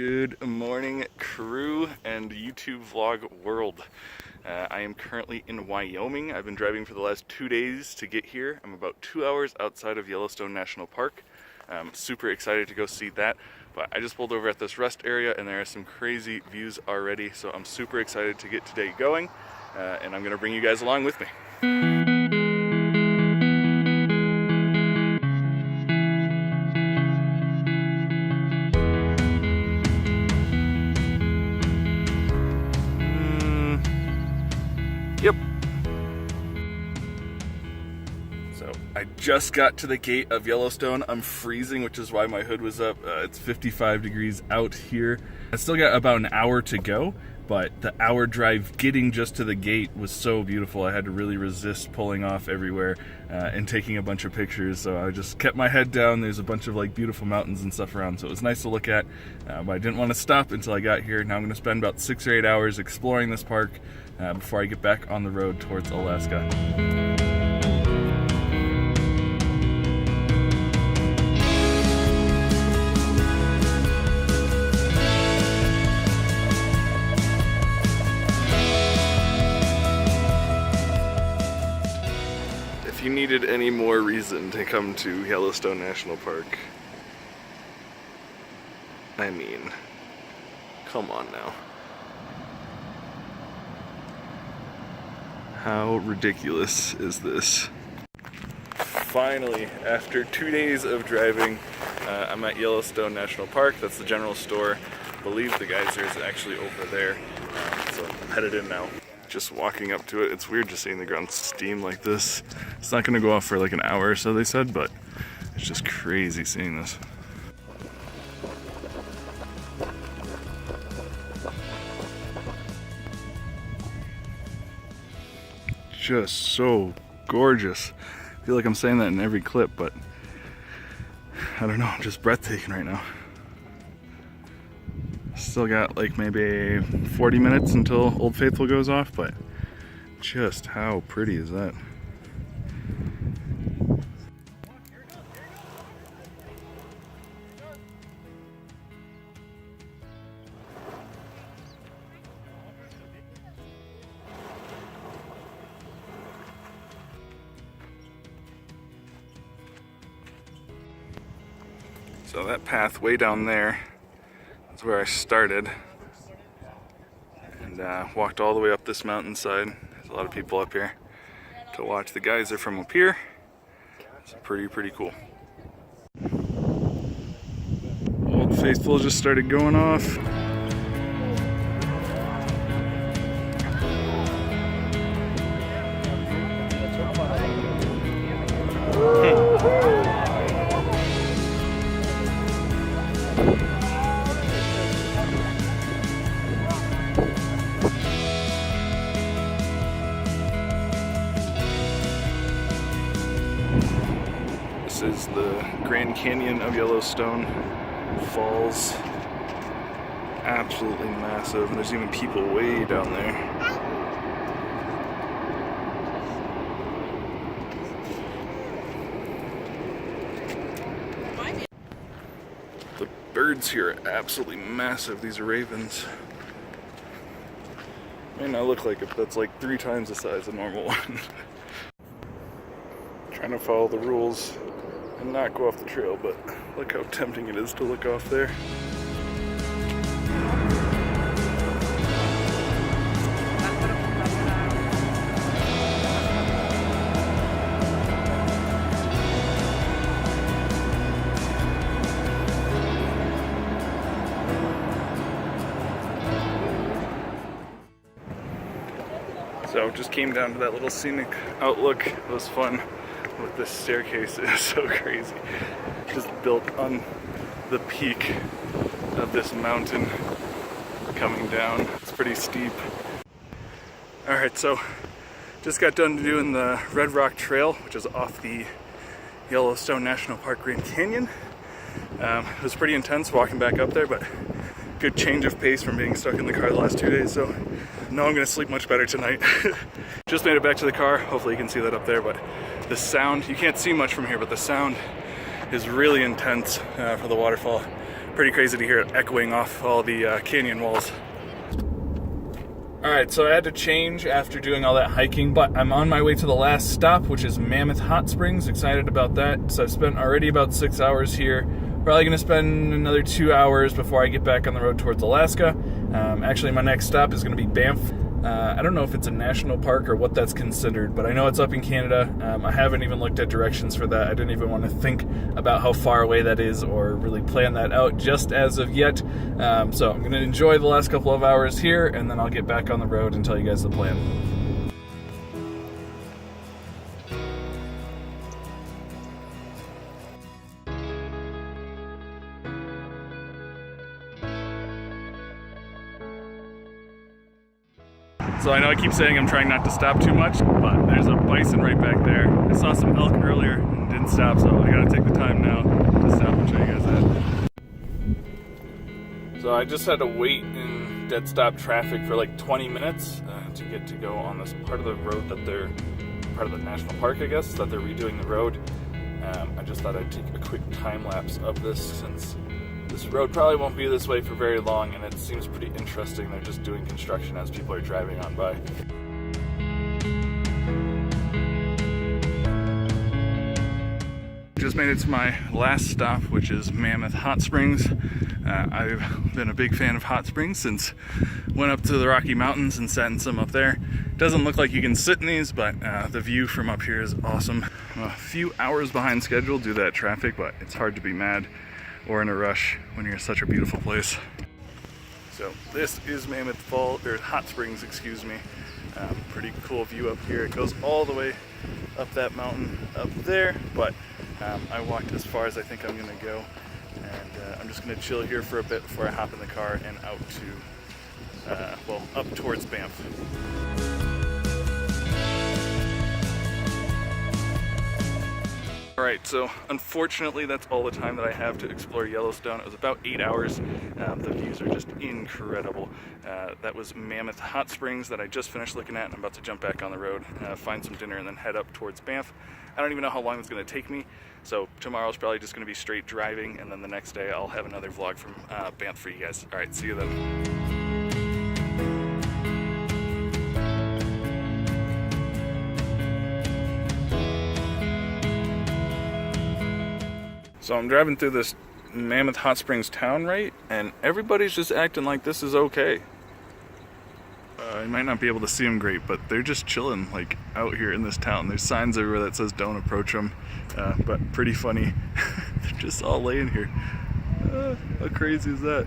Good morning, crew and YouTube vlog world. I am currently in Wyoming. I've been driving for the last 2 days to get here. I'm about 2 hours outside of Yellowstone National Park. I'm super excited to go see that, but I just pulled over at this rest area and there are some crazy views already, so I'm super excited to get today going, and I'm going to bring you guys along with me. Yep. So I just got to the gate of Yellowstone. I'm freezing, which is why my hood was up. It's 55 degrees out here. I still got about an hour to go, but the hour drive getting just to the gate was so beautiful. I had to really resist pulling off everywhere and taking a bunch of pictures. So I just kept my head down. There's a bunch of like beautiful mountains and stuff around, so it was nice to look at. But I didn't want to stop until I got here. Now I'm going to spend about 6 or 8 hours exploring this park before I get back on the road towards Alaska. If you needed any more reason to come to Yellowstone National Park, I mean, come on now. How ridiculous is this? Finally, after 2 days of driving, I'm at Yellowstone National Park. That's the general store. I believe the geyser is actually over there, so I'm headed in now. Just walking up to it, it's weird just seeing the ground steam like this. It's not gonna go off for like an hour or so, they said, but it's just crazy seeing this. Just so gorgeous. I feel like I'm saying that in every clip, but I don't know, I'm just breathtaking right now. Still got like maybe 40 minutes until Old Faithful goes off, but just how pretty is that? So that path way down there is where I started, and walked all the way up this mountainside. There's a lot of people up here to watch the geyser from up here. It's pretty cool. Old Faithful just started going off. This is the Grand Canyon of Yellowstone Falls. Absolutely massive, and there's even people way down there. The birds here are absolutely massive. These are ravens. May not look like it, but that's like 3 times the size of a normal one. Trying to follow the rules and not go off the trail, but look how tempting it is to look off there. So just came down to that little scenic outlook. It was fun. With this staircase, it is so crazy. Just built on the peak of this mountain coming down. It's pretty steep. Alright, so just got done doing the Red Rock Trail, which is off the Yellowstone National Park Grand Canyon. It was pretty intense walking back up there, but good change of pace from being stuck in the car the last 2 days, so know I'm gonna sleep much better tonight. Just made it back to the car. Hopefully you can see that up there, but the sound, you can't see much from here, but the sound is really intense for the waterfall. Pretty crazy to hear it echoing off all the canyon walls. Alright, so I had to change after doing all that hiking, but I'm on my way to the last stop, which is Mammoth Hot Springs. Excited about that. So I've spent already about 6 hours here. Probably going to spend another 2 hours before I get back on the road towards Alaska. Actually, my next stop is going to be Banff. I don't know if it's a national park or what that's considered, but I know it's up in Canada. I haven't even looked at directions for that. I didn't even want to think about how far away that is or really plan that out just as of yet. So I'm going to enjoy the last couple of hours here, and then I'll get back on the road and tell you guys the plan. So I know I keep saying I'm trying not to stop too much, but there's a bison right back there. I saw some elk earlier and didn't stop, so I gotta take the time now to stop and show you guys that. So I just had to wait in dead stop traffic for like 20 minutes to get to go on this part of the road that they're, part of the national park I guess, that they're redoing the road. I just thought I'd take a quick time lapse of this since this road probably won't be this way for very long, and it seems pretty interesting. They're just doing construction as people are driving on by. Just made it to my last stop, which is Mammoth Hot Springs. I've been a big fan of hot springs since went up to the Rocky Mountains and sat in some up there. Doesn't look like you can sit in these, but the view from up here is awesome. I'm a few hours behind schedule due to that traffic, but it's hard to be mad or in a rush when you're in such a beautiful place. So this is Mammoth Falls, or Hot Springs, excuse me. Pretty cool view up here. It goes all the way up that mountain up there, but I walked as far as I think I'm gonna go, and I'm just gonna chill here for a bit before I hop in the car and out to, well, up towards Banff. Alright, so unfortunately that's all the time that I have to explore Yellowstone. It was about 8 hours. The views are just incredible. That was Mammoth Hot Springs that I just finished looking at, and I'm about to jump back on the road, find some dinner, and then head up towards Banff. I don't even know how long it's going to take me, so tomorrow's probably just going to be straight driving, and then the next day I'll have another vlog from Banff for you guys. Alright, see you then. So I'm driving through this Mammoth Hot Springs town, right? And everybody's just acting like this is okay. You might not be able to see them great, but they're just chilling like out here in this town. There's signs everywhere that says don't approach them, but pretty funny. They're just all laying here. How crazy is that?